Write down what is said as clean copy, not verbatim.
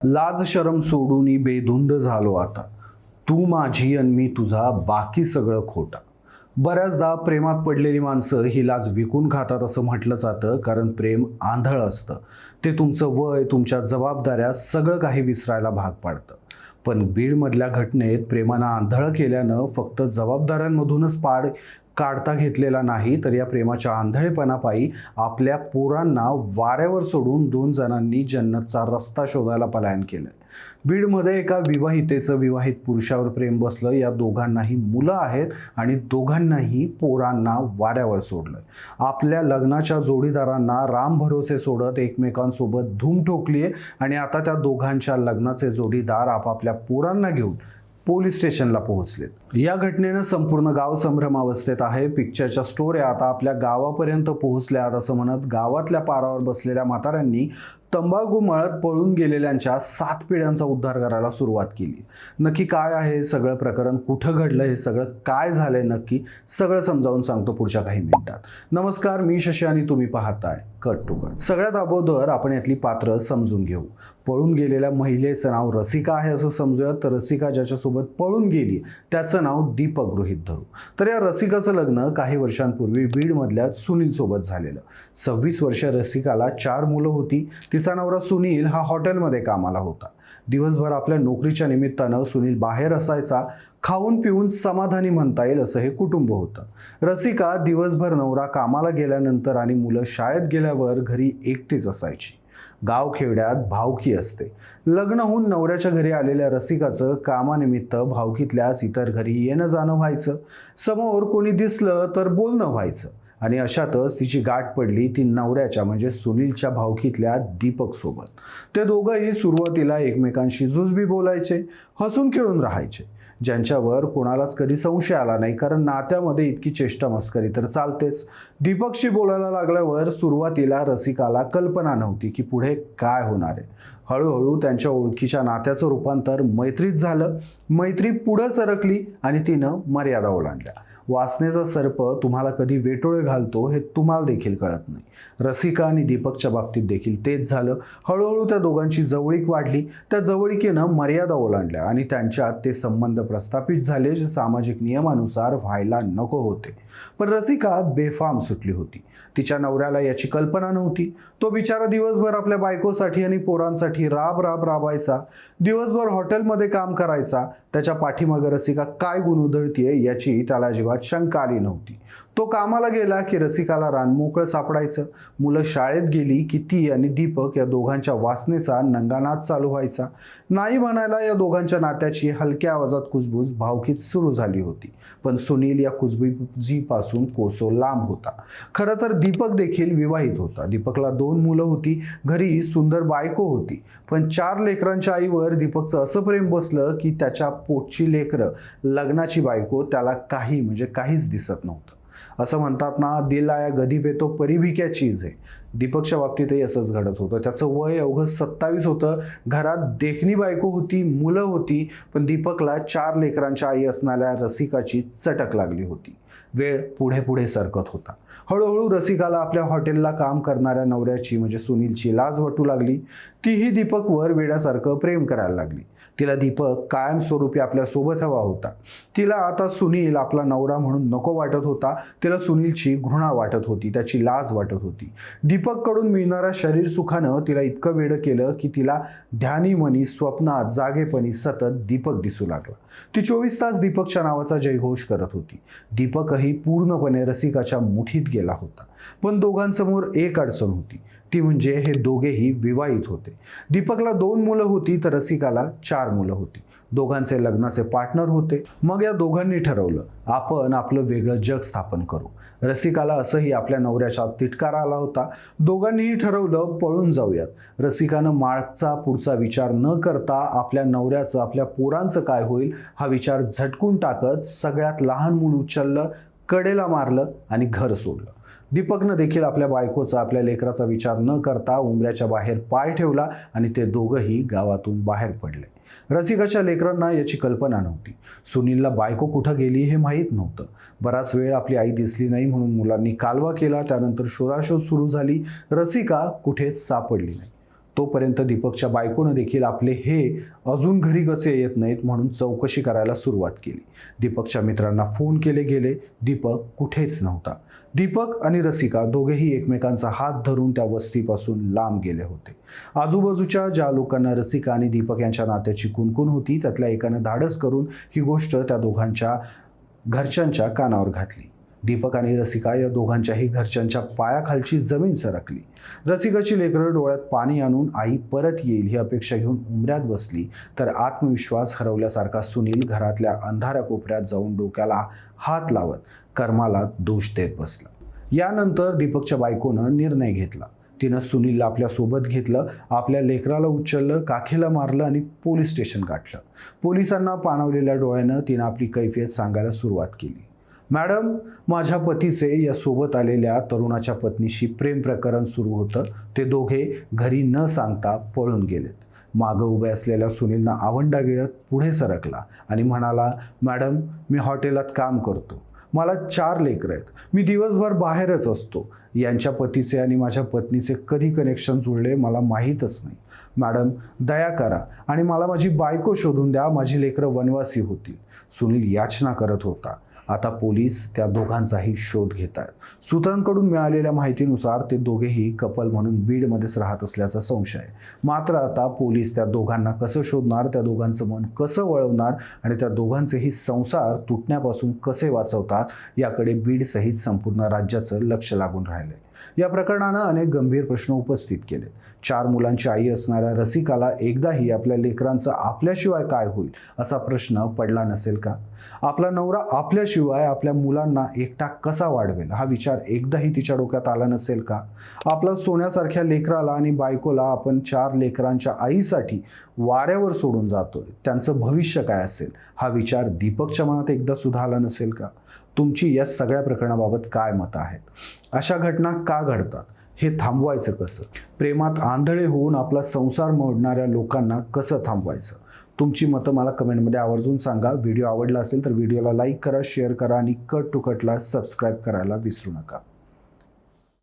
लाज शरम सोडून बेधुंद झालो आता. तू माझी आणि मी तुझा, बाकी सगळं खोटा. बऱ्याचदा प्रेमात पडलेली माणसं ही लाज विकून खातात असं म्हटलं जातं, कारण प्रेम आंधळ असतं. ते तुमचं वय, तुमच्या जबाबदाऱ्या सगळं काही विसरायला भाग पाडतं. पण बीडमधल्या घटनेत प्रेमानं आंधळ केल्यानं फक्त जबाबदाऱ्यांमधूनच पार काढता घेतलेला नाही, तर या प्रेमाच्या आंधळेपणापायी आपल्या पोरांना वाऱ्यावर सोडून 2 जणांनी जन्नतचा रस्ता शोधायला पलायन केलंय. बीडमध्ये एका विवाहितेचं विवाहित पुरुषावर प्रेम बसलं. या दोघांनाही मुलं आहेत आणि दोघांनाही पोरांना वाऱ्यावर सोडलंय. आपल्या लग्नाच्या जोडीदारांना राम भरोसे सोडत एकमेकांसोबत धूम ठोकलीये आणि आता त्या दोघांच्या लग्नाचे जोडीदार आपापल्या पोरांना घेऊन पोलीस स्टेशनला पोहोचलेत. या घटनेनं संपूर्ण गाव संभ्रमावस्थेत आहे. पिक्चरच्या स्टोऱ्या आता आपल्या गावापर्यंत पोहोचल्यात असं म्हणत गावातल्या पारावर बसलेल्या म्हाताऱ्यांनी तंबाखू मळत पळून गेलेल्यांच्या 7 पिढ्यांचा उद्धार करायला सुरुवात केली. नक्की काय आहे हे सगळं प्रकरण, कुठं घडलं, हे सगळं काय झालंय नक्की, सगळं समजावून सांगतो पुढच्या काही मिनिटात. नमस्कार, मी शशी आणि तुम्ही पाहताय कट टू कट. सगळ्यात अगोदर आपण यातली पात्र समजून घेऊ. पळून गेलेल्या महिलेचं नाव रसिका आहे असं समजूयात. तर रसिका ज्याच्यासोबत पळून गेली त्याचं नाव दीपक गृहीत धरू. तर या रसिकाचं लग्न काही वर्षांपूर्वी बीडमधल्या सुनील सोबत झालेलं. 26 वर्ष रसिकाला 4 मुलं होती. तिचा नवरा सुनील हा हॉटेलमध्ये कामाला होता. दिवसभर आपल्या नोकरीच्या निमित्तानं सुनील बाहेर असायचा. खाऊन पिऊन समाधानी म्हणता येईल असं हे कुटुंब होतं. रसिका दिवसभर नवरा कामाला गेल्यानंतर आणि मुलं शाळेत गेल्यावर घरी एकटीच असायची. गावखेड्यात भावकी असते. लग्न होऊन नवऱ्याच्या घरी आलेल्या रसिकाचं कामानिमित्त भावकीतल्याच इतर घरी येणं जाणं व्हायचं. समोर कोणी दिसलं तर बोलणं व्हायचं आणि अशातच तिची गाठ पडली ती नवऱ्याच्या म्हणजे सुनीलच्या भावकीतल्या दीपक सोबत. ते दोघंही सुरुवातीला एकमेकांशी जुजबी बोलायचे, हसून खेळून राहायचे, ज्यांच्यावर कोणालाच कधी संशय आला नाही, कारण नात्यामध्ये इतकी चेष्टा मस्करी तर चालतेच. दीपकशी बोलायला लागल्यावर सुरुवातीला रसिकाला कल्पना नव्हती की पुढे काय होणार आहे. हळूहळू त्यांच्या ओळखीच्या नात्याचं रूपांतर मैत्रीत झालं. मैत्री पुढं सरकली आणि तिनं मर्यादा ओलांडल्या. वासनेचा सर्प तुम्हाला कधी वेटोळे घालतो हे तुम्हाला देखील कळत नाही. रसिका आणि दीपकच्या बाबतीत देखील तेच झालं. हळूहळू त्या दोघांची जवळीक वाढली. त्या जवळीकीनं मर्यादा ओलांडल्या आणि त्यांच्यात ते संबंध प्रस्थापित झाले जे सामाजिक नियमानुसार व्हायला नको होते. पण रसिका बेफाम सुटली होती. तिच्या नवऱ्याला याची कल्पना नव्हती. तो बिचारा दिवसभर आपल्या बायकोसाठी आणि पोरांसाठी राबायचा. दिवसभर हॉटेलमध्ये काम करायचा. त्याच्या पाठीमागे रसिका काय गुण उधळतीये याची त्याला अजिबात शंका आली नव्हती. तो कामाला गेला की रसिकाला रानमोकळं सापडायचं. मुलं शाळेत गेली की ती आणि दीपक या दोघांच्या वासनेचा नंगानाच चालू व्हायचा. नाही म्हणायला या दोघांच्या नात्याची हलक्या आवाजात कुजबूज भावकीत सुरू झाली होती. पण सुनील या कुजबुजीपासून कोसो लांब होता. खरं तर दीपक देखील विवाहित होता. दीपकला 2 मुलं होती. घरी सुंदर बायको होती. पण 4 लेकरांच्या आईवर दीपकचं असं प्रेम बसलं की त्याच्या पोटची लेकरं, लग्नाची बायको त्याला काहीच दिसत नव्हतं. असं म्हणतात ना, दिल आया गधी पे तो परी भी क्या चीज है. दीपकच्या बाबतीतही असंच घडत होतं. त्याचं वय अवघं 27 होतं. घरात देखणी बायको होती, मुलं होती, पण दीपकला 4 लेकरांच्या आई असणाऱ्या रसिकाची चटक लागली होती. वेळ पुढे सरकत होता. हळूहळू रसिकाला आपल्या हॉटेलला काम करणाऱ्या नवऱ्याची म्हणजे सुनीलची लाज वाटू लागली. तीही दीपकवर वेड्यासारखं प्रेम करायला लागली. तिला दीपक कायमस्वरूपी आपल्या सोबत हवा होता. तिला आता सुनील आपला नवरा म्हणून नको वाटत होता. तिला सुनीलची घृणा वाटत होती, त्याची लाज वाटत होती. दीपककडून मिळणाऱ्या शरीर सुखानं तिला इतकं वेडं केलं की तिला ध्यानीमनी, स्वप्नात, जागेपणी सतत दीपक दिसू लागला. ती 24 तास दीपकच्या नावाचा जयघोष करत होती. दीपकही पूर्णपणे रसिकाच्या मुठीत गेला होता. पण दोघांसमोर एक अडचण होती. ती म्हणजे हे दोघेही विवाहित होते. दीपकला 2 मुलं होती तर रसिकाला 4 मुलं होती. दोघांचे लग्नाचे पार्टनर होते. मग या दोघांनी ठरवलं आपण आपलं वेगळं जग स्थापन करू. रसिकाला असंही आपल्या नवऱ्याच्या तिटकार आला होता. दोघांनीही ठरवलं पळून जाऊयात. रसिकानं मागचा पुढचा विचार न करता आपल्या नवऱ्याचं, आपल्या पोरांचं काय होईल हा विचार झटकून टाकत सगळ्यात लहान मूल उचललं, कडेला मारलं आणि घर सोडलं. दीपकनं देखील आपल्या बायकोचा, आपल्या लेकराचा विचार न करता उंबऱ्याच्या बाहेर पाय ठेवला आणि ते दोघंही गावातून बाहेर पडले. रसिकाच्या लेकरांना याची कल्पना नव्हती. सुनीलला बायको कुठं गेली हे माहीत नव्हतं. बराच वेळ आपली आई दिसली नाही म्हणून मुलांनी कालवा केला. त्यानंतर शोधाशोध सुरू झाली. रसिका कुठेच सापडली नाही. तोपर्यंत दीपकच्या बायकोनं देखील आपले हे अजून घरी कसे येत नाहीत म्हणून चौकशी करायला सुरुवात केली. दीपकच्या मित्रांना फोन केले गेले. दीपक कुठेच नव्हता. दीपक आणि रसिका दोघेही एकमेकांचा हात धरून त्या वस्तीपासून लांब गेले होते. आजूबाजूच्या ज्या लोकांना रसिका आणि दीपक यांच्या नात्याची कुणकुण होती त्यातल्या एकानं धाडस करून ही गोष्ट त्या दोघांच्या घरच्यांच्या कानावर घातली. दीपक आणि रसिका या दोघांच्याही घरच्यांच्या पायाखालची जमीन सरकली. रसिकाची लेकरं डोळ्यात पाणी आणून आई परत येईल ही अपेक्षा घेऊन उंबऱ्यात बसली तर आत्मविश्वास हरवल्यासारखा सुनील घरातल्या अंधाऱ्या कोपऱ्यात जाऊन डोक्याला हात लावत कर्माला दोष देत बसला. यानंतर दीपकच्या बायकोनं निर्णय घेतला. तिनं सुनीलला आपल्यासोबत घेतलं, आपल्या लेकराला उचललं, काखेला मारलं आणि पोलीस स्टेशन गाठलं. पोलिसांना पाणावलेल्या डोळ्यानं तिनं आपली कैफियत सांगायला सुरुवात केली. मॅडम, माझ्या पतीचे या सोबत आलेल्या तरुणाच्या पत्नीशी प्रेम प्रकरण सुरू होतं. ते दोघे घरी न सांगता पळून गेलेत. मागं उभे असलेल्या सुनीलनं आवंडा गिळत पुढे सरकला आणि म्हणाला, मॅडम, मी हॉटेलात काम करतो. मला 4 लेकरं आहेत. मी दिवसभर बाहेरच असतो. यांच्या पतीचे आणि माझ्या पत्नीचे कधी कनेक्शन जुळले मला माहीतच नाही. मॅडम, दया करा आणि मला माझी बायको शोधून द्या. माझी लेकरं वनवासी होतील. सुनील याचना करत होता. आता पोलीस त्या दोघांचाही शोध घेत आहेत. सूत्रांकडून मिळालेल्या माहितीनुसार ते दोघेही कपल म्हणून बीडमध्येच राहत असल्याचा संशय आहे. मात्र आता पोलीस त्या दोघांना कसं शोधणार, त्या दोघांचं मन कसं वळवणार आणि त्या दोघांचेही संसार तुटण्यापासून कसे वाचवतात याकडे बीडसहित संपूर्ण राज्याचं लक्ष लागून राहिलंय. या प्रकरणानं अनेक गंभीर प्रश्न उपस्थित केलेत. 4 मुलांची आई असणाऱ्या रसिकाला एकदाही आपल्या लेकरांचं आपल्याशिवाय काय होईल असा प्रश्न पडला नसेल का? आपला नवरा आपल्याशिवाय आपल्या मुलांना एकटा कसा वाढवेल हा विचार एकदाही तिच्या डोक्यात आला नसेल का? आपला सोन्यासारख्या लेकराला आणि बायकोला आपण 4 लेकरांच्या आईसाठी वाऱ्यावर सोडून जातोय. त्यांचं भविष्य काय असेल हा विचार दीपकच्या मनात एकदा सुद्धा आला नसेल का? तुमची या सगळ्या प्रकरणाबाबत काय मतं आहेत? अशा घटना का घडतात? हे थांबवायचं कसं? प्रेमात आंधळे होऊन आपला संसार मोडणाऱ्या लोकांना कसं थांबवायचं? तुमची मतं मला कमेंटमध्ये आवर्जून सांगा. व्हिडिओ आवडला असेल तर व्हिडिओला लाईक करा, शेअर करा आणि कट टू कटला सबस्क्राईब करायला विसरू नका.